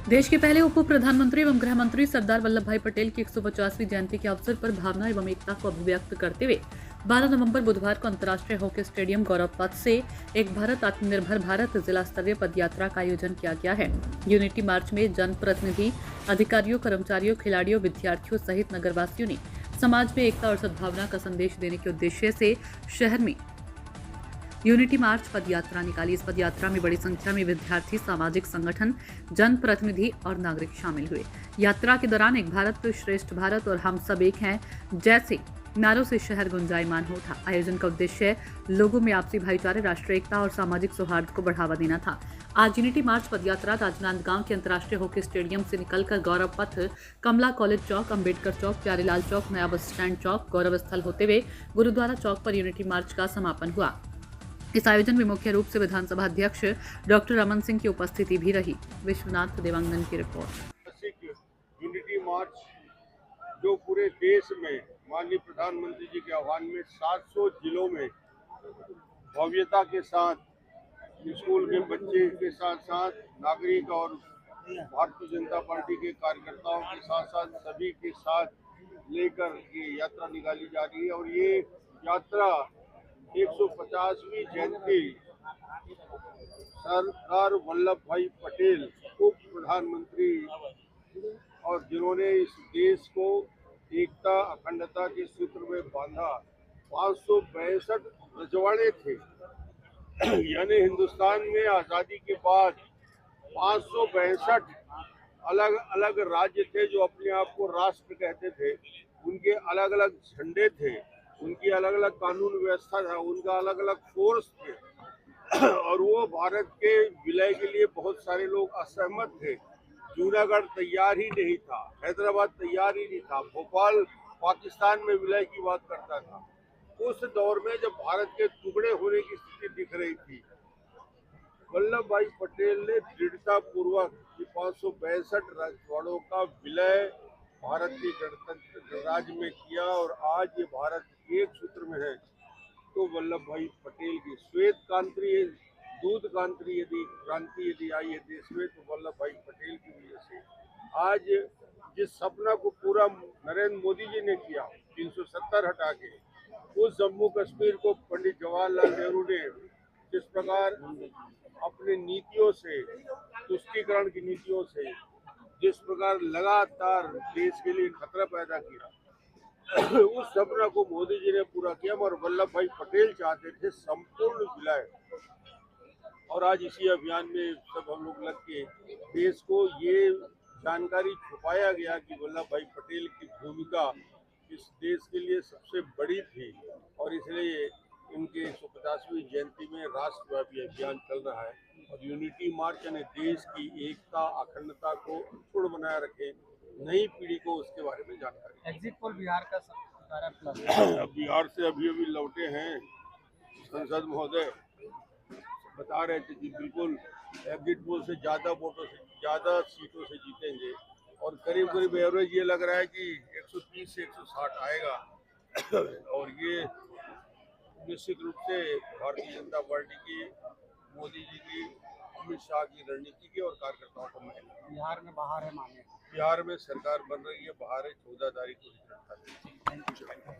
देश के पहले उप प्रधानमंत्री एवं गृह मंत्री सरदार वल्लभ भाई पटेल की 150वीं जयंती के अवसर पर भावना एवं एकता को अभिव्यक्त करते हुए 12 नवंबर बुधवार को अंतर्राष्ट्रीय हॉकी स्टेडियम गौरव पथ से एक भारत आत्मनिर्भर भारत जिला स्तरीय पदयात्रा का आयोजन किया गया है। यूनिटी मार्च में जनप्रतिनिधि, अधिकारियों, कर्मचारियों, खिलाड़ियों, विद्यार्थियों सहित नगरवासियों ने समाज में एकता और सद्भावना का संदेश देने के उद्देश्य से शहर में यूनिटी मार्च पदयात्रा निकाली। इस पदयात्रा में बड़ी संख्या में विद्यार्थी, सामाजिक संगठन, जनप्रतिनिधि और नागरिक शामिल हुए। यात्रा के दौरान एक भारत श्रेष्ठ भारत और हम सब एक हैं जैसे नारों से शहर गुंजायमान हो उठा। आयोजन का उद्देश्य लोगों में आपसी भाईचारे, राष्ट्रीय एकता और सामाजिक सौहार्द को बढ़ावा देना था। आज यूनिटी मार्च पदयात्रा राजनांदगांव के अंतर्राष्ट्रीय हॉकी स्टेडियम से निकलकर गौरव पथ, कमला कॉलेज चौक, अंबेडकर चौक, प्यारेलाल चौक, नया बस स्टैंड चौक, गौरव स्थल होते हुए गुरुद्वारा चौक पर यूनिटी मार्च का समापन हुआ। इस आयोजन में मुख्य रूप से विधानसभा अध्यक्ष डॉक्टर रमन सिंह की उपस्थिति भी रही। विश्वनाथ देवांगन की रिपोर्ट। यूनिटी मार्च जो पूरे देश में माननीय प्रधानमंत्री जी के आह्वान में 700 जिलों में भव्यता के साथ स्कूल के बच्चे के साथ साथ नागरिक और भारतीय जनता पार्टी के कार्यकर्ताओं के साथ साथ सभी के साथ लेकर ये यात्रा निकाली जा रही है। और ये यात्रा 150वीं जयंती सरदार वल्लभ भाई पटेल उप प्रधानमंत्री और जिन्होंने इस देश को एकता अखंडता के सूत्र में बांधा। 562 रजवाड़े थे यानी हिंदुस्तान में आज़ादी के बाद 562 अलग अलग राज्य थे जो अपने आप को राष्ट्र कहते थे। उनके अलग अलग झंडे थे, उनकी अलग अलग कानून व्यवस्था था, उनका अलग अलग फोर्स थे और वो भारत के विलय के लिए बहुत सारे लोग असहमत थे। जूनागढ़ तैयार ही नहीं था, हैदराबाद तैयार ही नहीं था, भोपाल पाकिस्तान में विलय की बात करता था। उस दौर में जब भारत के टुकड़े होने की स्थिति दिख रही थी, वल्लभ भाई पटेल ने दृढ़ता पूर्वक 562 रजवाड़ों का विलय भारत के गणतंत्र गणराज्य में किया और आज ये भारत एक सूत्र में है। तो वल्लभ भाई पटेल की श्वेत क्रांति, दूध क्रांति यदि आई है देश में तो वल्लभ भाई पटेल की वजह से आज जिस सपना को पूरा नरेंद्र मोदी जी ने किया 370 हटा के, उस जम्मू कश्मीर को पंडित जवाहरलाल नेहरू ने जिस प्रकार अपने नीतियों से, तुष्टीकरण की नीतियों से जिस प्रकार लगातार देश के लिए खतरा पैदा किया, उस सपना को मोदी जी ने पूरा किया। और वल्लभ भाई पटेल चाहते थे संपूर्ण विलय। और आज इसी अभियान में सब हम लोग लग के देश को ये जानकारी छुपाया गया कि वल्लभ भाई पटेल की भूमिका इस देश के लिए सबसे बड़ी थी। और इसलिए इनके 150वीं जयंती में राष्ट्रव्यापी अभियान चल रहा है और यूनिटी मार्च यानी देश की एकता अखंडता को अक्षुण्ण बनाए रखे, नई पीढ़ी को उसके बारे में जानकारी। एग्जिट पोल बिहार का बिहार से अभी अभी लौटे हैं संसद महोदय, बता रहे थे कि बिल्कुल एग्जिट पोल से ज़्यादा वोटों से ज़्यादा सीटों से जीतेंगे और करीब करीब एवरेज ये लग रहा है कि 130 से 160 आएगा। और ये निश्चित रूप से भारतीय जनता पार्टी की, मोदी जी की, अमित शाह की रणनीति की और कार्यकर्ताओं को महत्व। बिहार में बाहर है माने। बिहार में सरकार बन रही है, बाहर है 14 तारीख को।